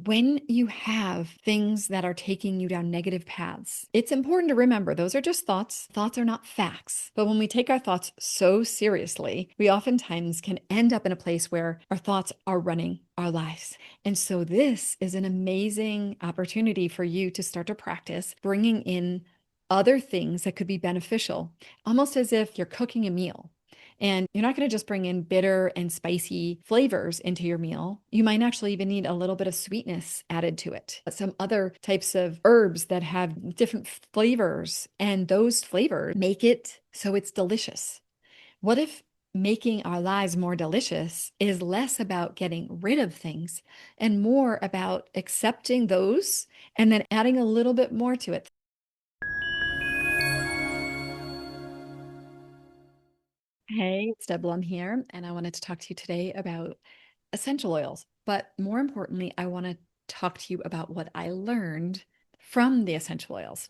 when you have things that are taking you down negative paths, it's important to remember those are just thoughts. Thoughts are not facts. But when we take our thoughts so seriously, we oftentimes can end up in a place where our thoughts are running our lives. And so this is an amazing opportunity for you to start to practice bringing in other things that could be beneficial, almost as if you're cooking a meal. And you're not going to just bring in bitter and spicy flavors into your meal. You might actually even need a little bit of sweetness added to it. Some other types of herbs that have different flavors, and those flavors make it so it's delicious. What if making our lives more delicious is less about getting rid of things and more about accepting those and then adding a little bit more to it? Hey, it's Blum here, and I wanted to talk to you today about essential oils. But more importantly, I want to talk to you about what I learned from the essential oils.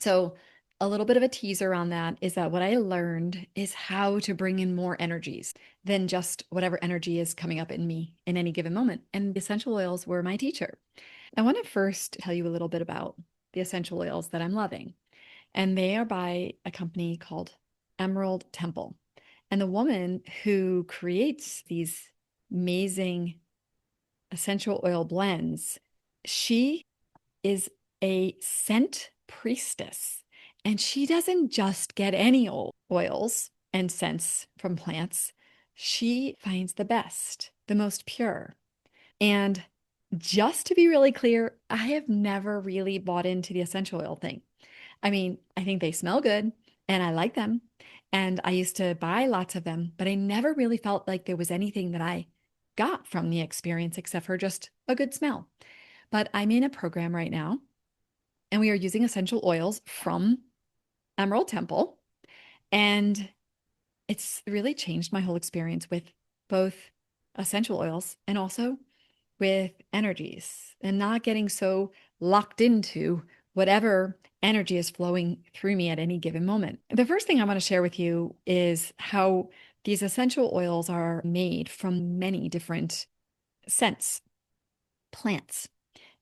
So, a little bit of a teaser on that is that what I learned is how to bring in more energies than just whatever energy is coming up in me in any given moment. And the essential oils were my teacher. I want to first tell you a little bit about the essential oils that I'm loving. And they are by a company called Emerald Temple. And the woman who creates these amazing essential oil blends, she is a scent priestess. And she doesn't just get any oils and scents from plants. She finds the best, the most pure. And just to be really clear, I have never really bought into the essential oil thing. I mean, I think they smell good and I like them. And I used to buy lots of them, but I never really felt like there was anything that I got from the experience except for just a good smell. But I'm in a program right now and we are using essential oils from Emerald Temple. And it's really changed my whole experience with both essential oils and also with energies and not getting so locked into whatever energy is flowing through me at any given moment. The first thing I want to share with you is how these essential oils are made from many different scents, plants.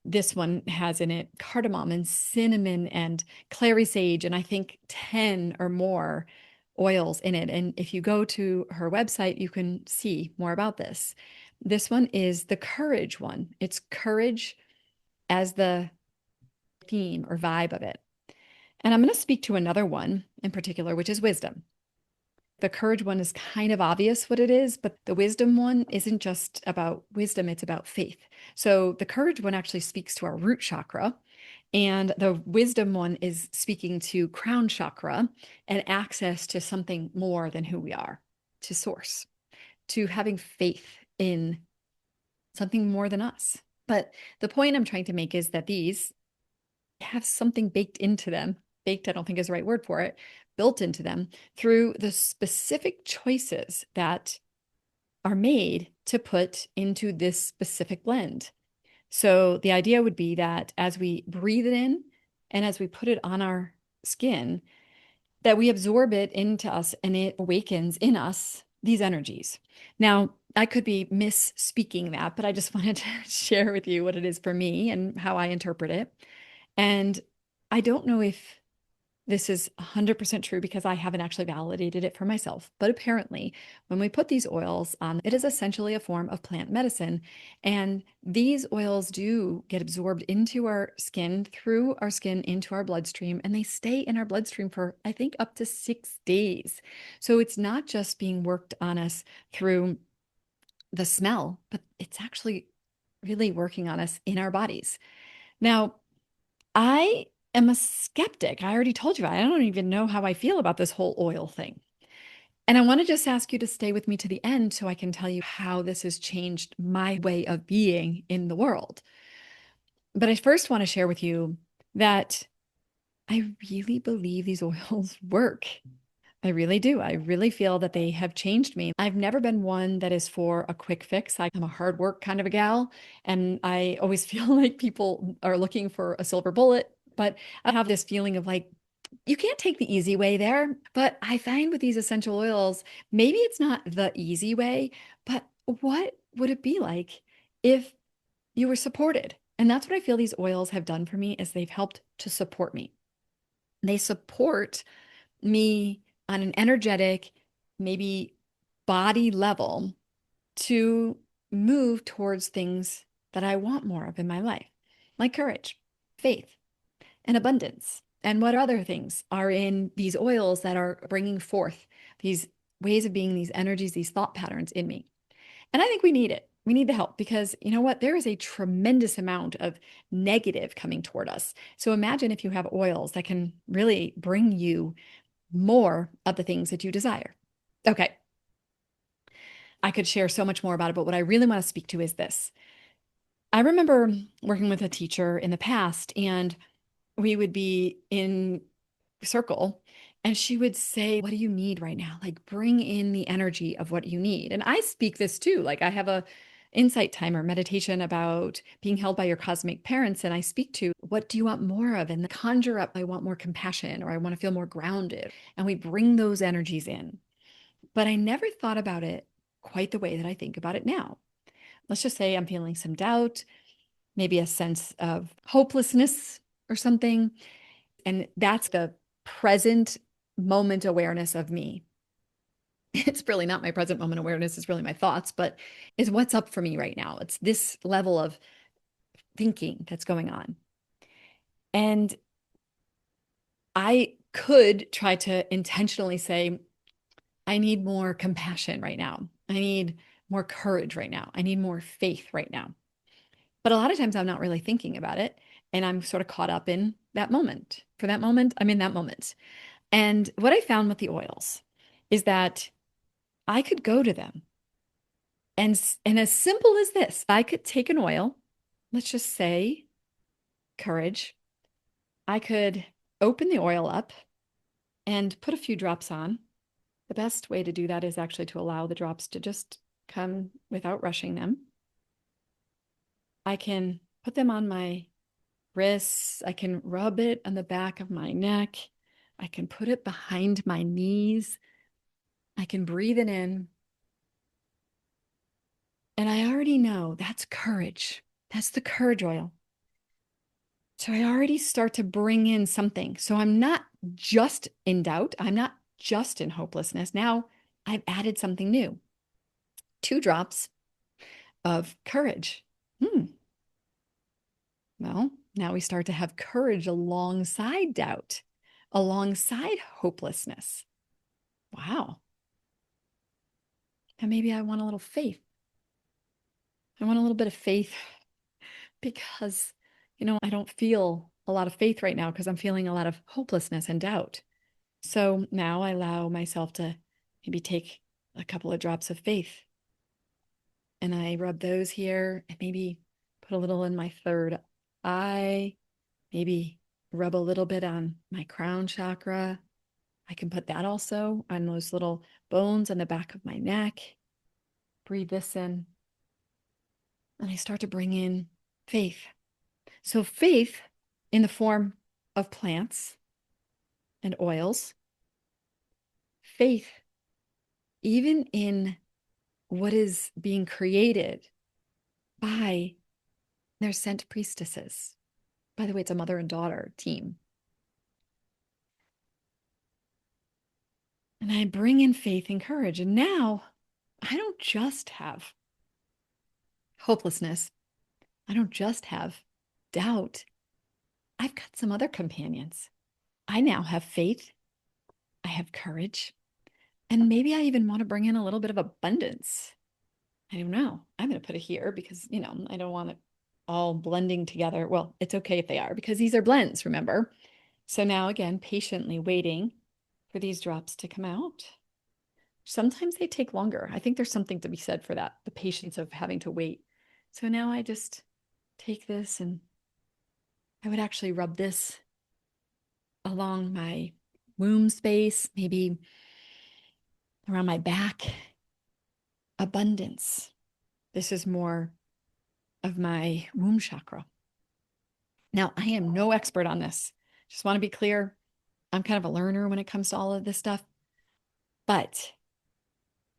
This one has in it cardamom and cinnamon and clary sage, and I think 10 or more oils in it. And if you go to her website, you can see more about this. This one is the courage one. It's courage as the theme or vibe of it. And I'm going to speak to another one in particular, which is wisdom. The courage one is kind of obvious what it is, but the wisdom one isn't just about wisdom, it's about faith. So the courage one actually speaks to our root chakra, and the wisdom one is speaking to crown chakra and access to something more than who we are, to source, to having faith in something more than us. But the point I'm trying to make is that these have something baked into them. Baked, I don't think is the right word for it, built into them through the specific choices that are made to put into this specific blend. So the idea would be that as we breathe it in and as we put it on our skin, that we absorb it into us and it awakens in us these energies. Now, I could be misspeaking that, but I just wanted to share with you what it is for me and how I interpret it. And I don't know if this is 100% true because I haven't actually validated it for myself. But apparently, when we put these oils on, it is essentially a form of plant medicine. And these oils do get absorbed into our skin, through our skin, into our bloodstream, and they stay in our bloodstream for, I think, up to 6 days. So it's not just being worked on us through the smell, but it's actually really working on us in our bodies. Now, I am a skeptic. I already told you, I don't even know how I feel about this whole oil thing. And I want to just ask you to stay with me to the end so I can tell you how this has changed my way of being in the world. But I first want to share with you that I really believe these oils work. I really do. I really feel that they have changed me. I've never been one that is for a quick fix. I'm a hard work kind of a gal, and I always feel like people are looking for a silver bullet. But I have this feeling of like, you can't take the easy way there. But I find with these essential oils, maybe it's not the easy way, but what would it be like if you were supported. And that's what I feel these oils have done for me is they've helped to support me. They support me on an energetic, maybe body level to move towards things that I want more of in my life, like courage, faith, and abundance. And what other things are in these oils that are bringing forth these ways of being, these energies, these thought patterns in me? And I think we need it. We need the help because you know what? There is a tremendous amount of negative coming toward us. So imagine if you have oils that can really bring you more of the things that you desire. Okay, I could share so much more about it, but what I really want to speak to is this. I remember working with a teacher in the past, and we would be in circle and she would say, what do you need right now? Like bring in the energy of what you need. And I speak this too. Like I have a insight timer meditation about being held by your cosmic parents. And I speak to what do you want more of? And conjure up, I want more compassion or I want to feel more grounded. And we bring those energies in. But I never thought about it quite the way that I think about it now. Let's just say I'm feeling some doubt, maybe a sense of hopelessness or something. And that's the present moment awareness of me. It's really not my present moment awareness, it's really my thoughts, but is what's up for me right now. It's this level of thinking that's going on. And I could try to intentionally say, I need more compassion right now. I need more courage right now. I need more faith right now. But a lot of times I'm not really thinking about it. And I'm sort of caught up in that moment. For that moment, I'm in that moment. And what I found with the oils is that I could go to them and as simple as this, I could take an oil, let's just say courage. I could open the oil up and put a few drops on. The best way to do that is actually to allow the drops to just come without rushing them. I can put them on my wrists. I can rub it on the back of my neck. I can put it behind my knees. I can breathe it in. And I already know that's courage. That's the courage oil. So I already start to bring in something. So I'm not just in doubt. I'm not just in hopelessness. Now I've added something new. 2 drops of courage. Hmm. Well, now we start to have courage alongside doubt, alongside hopelessness. Wow. And maybe I want a little faith. I want a little bit of faith because, I don't feel a lot of faith right now because I'm feeling a lot of hopelessness and doubt. So now I allow myself to maybe take a couple of drops of faith and I rub those here and maybe put a little in my third eye, maybe rub a little bit on my crown chakra. I can put that also on those little bones on the back of my neck. Breathe this in. And I start to bring in faith. So, faith in the form of plants and oils, faith even in what is being created by their scent priestesses. By the way, it's a mother and daughter team. And I bring in faith and courage. And now I don't just have hopelessness, I don't just have doubt. I've got some other companions. I now have faith, I have courage, and maybe I even want to bring in a little bit of abundance. I don't know. I'm going to put it here because, I don't want it all blending together. Well, it's okay if they are because these are blends, remember? So now again, patiently waiting for these drops to come out. Sometimes they take longer. I think there's something to be said for that, the patience of having to wait. So now I just take this and I would actually rub this along my womb space, maybe around my back. Abundance. This is more of my womb chakra. Now, I am no expert on this. Just want to be clear. I'm kind of a learner when it comes to all of this stuff. But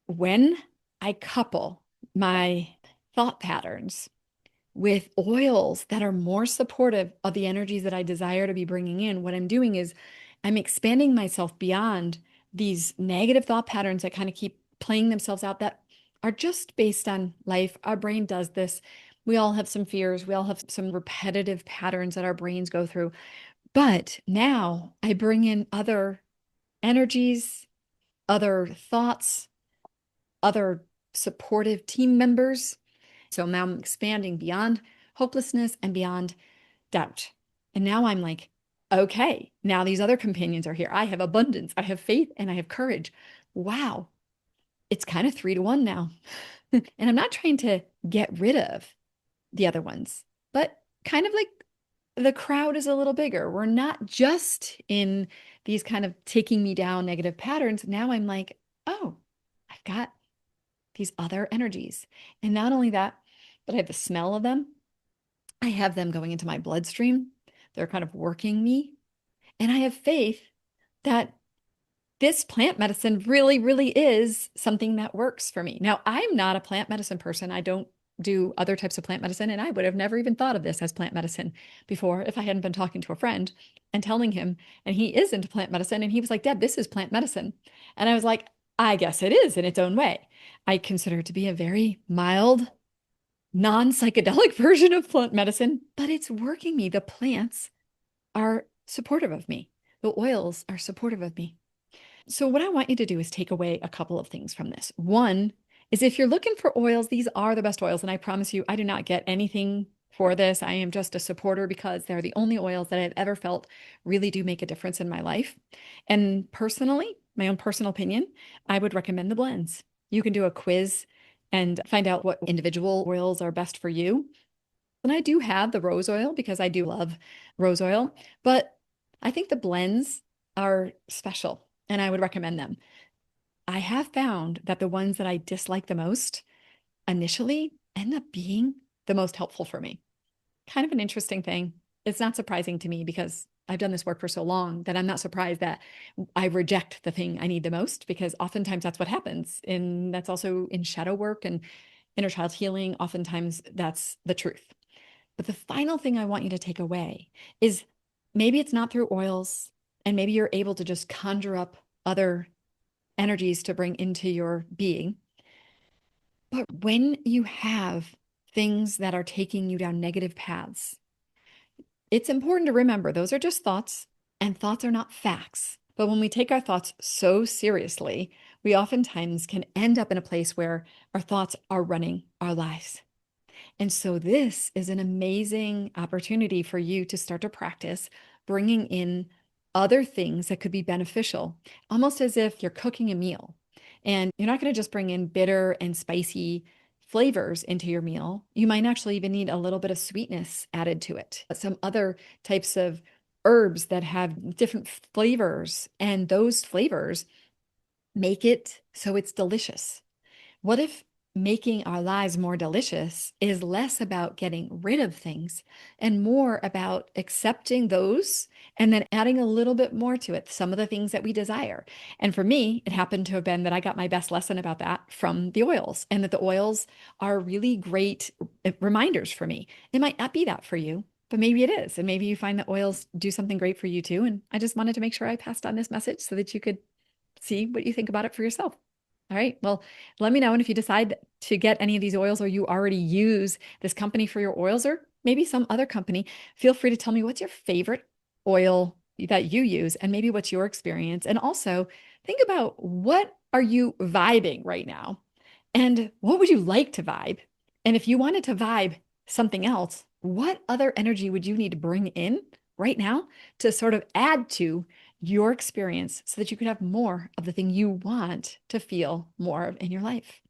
when I couple my thought patterns with oils that are more supportive of the energies that I desire to be bringing in, what I'm doing is I'm expanding myself beyond these negative thought patterns that kind of keep playing themselves out that are just based on life. Our brain does this. We all have some fears. We all have some repetitive patterns that our brains go through. But now I bring in other energies, other thoughts, other supportive team members. So now I'm expanding beyond hopelessness and beyond doubt. And now I'm like, okay, now these other companions are here. I have abundance, I have faith, and I have courage. Wow, it's kind of 3 to 1 now. And I'm not trying to get rid of the other ones, but kind of like the crowd is a little bigger. We're not just in these kind of taking me down negative patterns. Now I'm like, oh, I've got these other energies. And not only that, but I have the smell of them. I have them going into my bloodstream. They're kind of working me. And I have faith that this plant medicine really, really is something that works for me. Now, I'm not a plant medicine person. I don't do other types of plant medicine, and I would have never even thought of this as plant medicine before if I hadn't been talking to a friend and telling him, and he is into plant medicine, and he was like, Deb, this is plant medicine. And I was like, I guess it is in its own way. I consider it to be a very mild, non-psychedelic version of plant medicine, but it's working me. The plants are supportive of me. The oils are supportive of me. So, what I want you to do is take away a couple of things from this. One is if you're looking for oils, these are the best oils. And I promise you, I do not get anything for this. I am just a supporter because they're the only oils that I've ever felt really do make a difference in my life. And personally, my own personal opinion, I would recommend the blends. You can do a quiz and find out what individual oils are best for you. And I do have the rose oil because I do love rose oil, but I think the blends are special and I would recommend them. I have found that the ones that I dislike the most initially end up being the most helpful for me. Kind of an interesting thing. It's not surprising to me because I've done this work for so long that I'm not surprised that I reject the thing I need the most because oftentimes that's what happens. And that's also in shadow work and inner child healing. Oftentimes that's the truth. But the final thing I want you to take away is maybe it's not through oils, and maybe you're able to just conjure up other energies to bring into your being. But when you have things that are taking you down negative paths, it's important to remember those are just thoughts, and thoughts are not facts. But when we take our thoughts so seriously, we oftentimes can end up in a place where our thoughts are running our lives. And so this is an amazing opportunity for you to start to practice bringing in other things that could be beneficial, almost as if you're cooking a meal. And you're not going to just bring in bitter and spicy flavors into your meal. You might actually even need a little bit of sweetness added to it. Some other types of herbs that have different flavors, and those flavors make it so it's delicious. What if making our lives more delicious is less about getting rid of things and more about accepting those and then adding a little bit more to it, some of the things that we desire? And for me, it happened to have been that I got my best lesson about that from the oils, and that the oils are really great reminders for me. It might not be that for you, but maybe it is. And maybe you find that oils do something great for you too. And I just wanted to make sure I passed on this message so that you could see what you think about it for yourself. All right. Well, let me know. And if you decide to get any of these oils or you already use this company for your oils or maybe some other company, feel free to tell me what's your favorite oil that you use and maybe what's your experience. And also think about what are you vibing right now and what would you like to vibe? And if you wanted to vibe something else, what other energy would you need to bring in right now to sort of add to your experience so that you could have more of the thing you want to feel more of in your life?